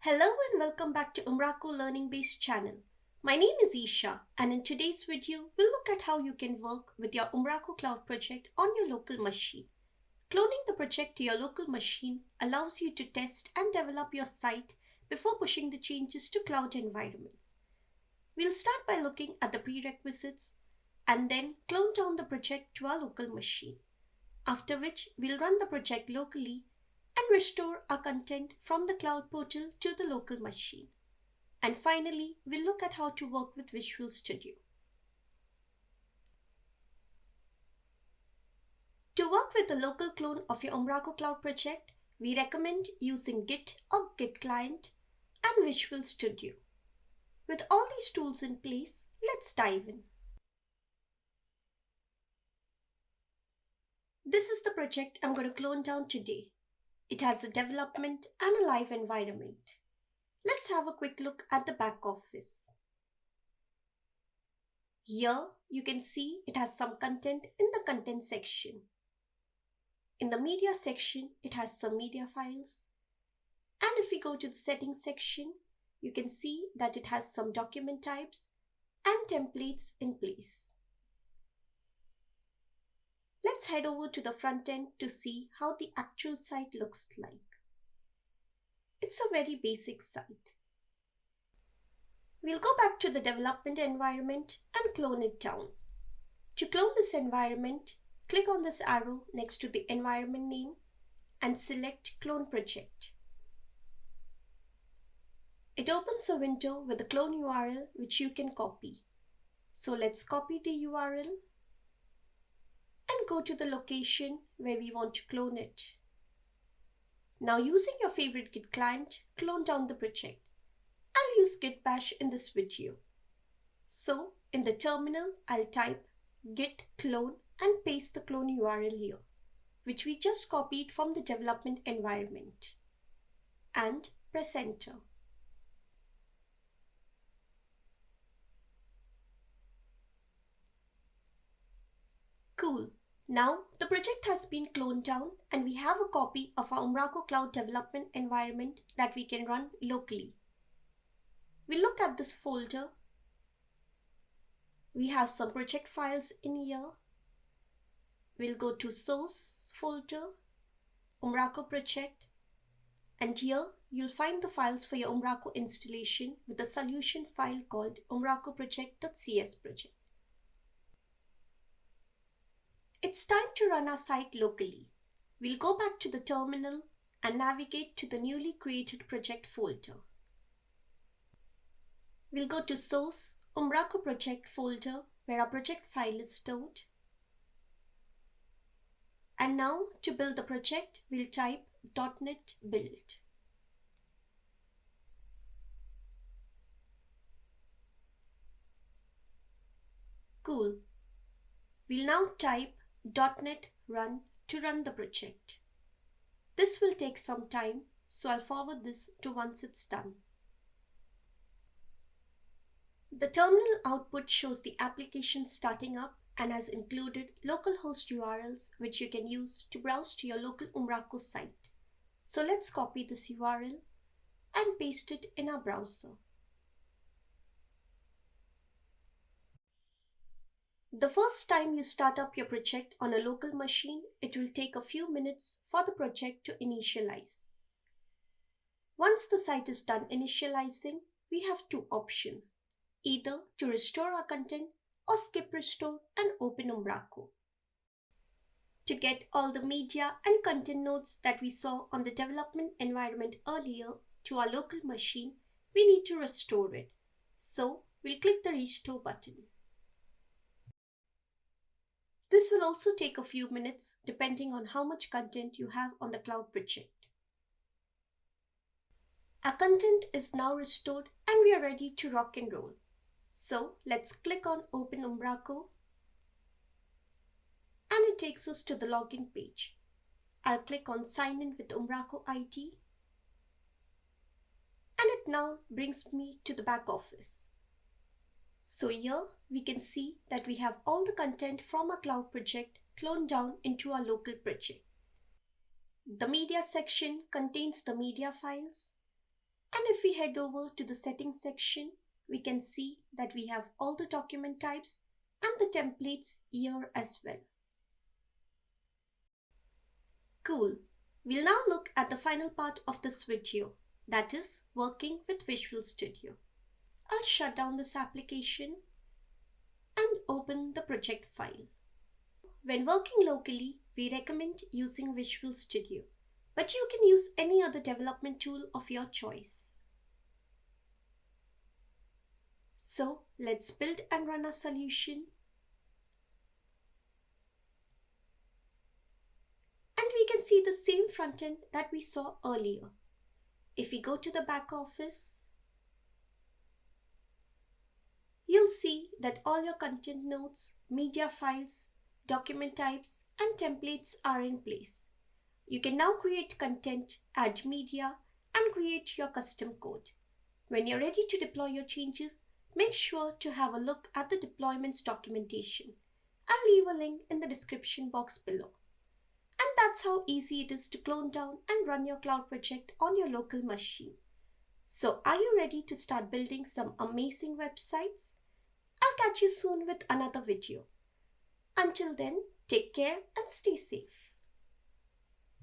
Hello and welcome back to Umbraco Learning Based channel. My name is Isha and in today's video we'll look at how you can work with your Umbraco Cloud project on your local machine. Cloning the project to your local machine allows you to test and develop your site before pushing the changes to cloud environments. We'll start by looking at the prerequisites and then clone down the project to our local machine, after which we'll run the project locally and restore our content from the cloud portal to the local machine. And finally, we'll look at how to work with Visual Studio. To work with the local clone of your Umbraco Cloud project, we recommend using Git or Git Client and Visual Studio. With all these tools in place, let's dive in. This is the project I'm going to clone down today. It has a development and a live environment. Let's have a quick look at the back office. Here you can see it has some content in the content section. In the media section, it has some media files. And if we go to the settings section, you can see that it has some document types and templates in place. Let's head over to the front end to see how the actual site looks like. It's a very basic site. We'll go back to the development environment and clone it down. To clone this environment, click on this arrow next to the environment name and select Clone Project. It opens a window with the clone URL which you can copy. So let's copy the URL and go to the location where we want to clone it. Now using your favorite Git client, clone down the project. I'll use Git Bash in this video. So in the terminal, I'll type git clone and paste the clone URL here, which we just copied from the development environment. And press enter. Cool. Now the project has been cloned down and we have a copy of our Umbraco Cloud development environment that we can run locally. We look at this folder. We have some project files in here. We'll go to source folder, Umbraco project, and here you'll find the files for your Umbraco installation with a solution file called umbracoproject.cs project. It's time to run our site locally. We'll go back to the terminal and navigate to the newly created project folder. We'll go to source, Umbraco project folder where our project file is stored. And now to build the project, we'll type .NET build. Cool. We'll now type .NET run to run the project. This will take some time, so I'll forward this to once it's done. The terminal output shows the application starting up and has included localhost URLs which you can use to browse to your local Umbraco site. So let's copy this URL and paste it in our browser. The first time you start up your project on a local machine, it will take a few minutes for the project to initialize. Once the site is done initializing, we have two options, either to restore our content or skip restore and open Umbraco. To get all the media and content nodes that we saw on the development environment earlier to our local machine, we need to restore it. So we'll click the restore button. This will also take a few minutes depending on how much content you have on the cloud project. Our content is now restored and we are ready to rock and roll. So let's click on Open Umbraco and it takes us to the login page. I'll click on Sign in with Umbraco ID and it now brings me to the back office. So here we can see that we have all the content from our cloud project cloned down into our local project. The media section contains the media files And if we head over to the settings section, we can see that we have all the document types and the templates here as well. Cool. We'll now look at the final part of this video, that is working with Visual Studio. I'll shut down this application and open the project file. When working locally, we recommend using Visual Studio, but you can use any other development tool of your choice. So let's build and run our solution. And we can see the same front end that we saw earlier. If we go to the back office, you'll see that all your content nodes, media files, document types, and templates are in place. You can now create content, add media, and create your custom code. When you're ready to deploy your changes, make sure to have a look at the deployments documentation. I'll leave a link in the description box below. And that's how easy it is to clone down and run your cloud project on your local machine. So are you ready to start building some amazing websites? I'll catch you soon with another video. Until then, take care and stay safe.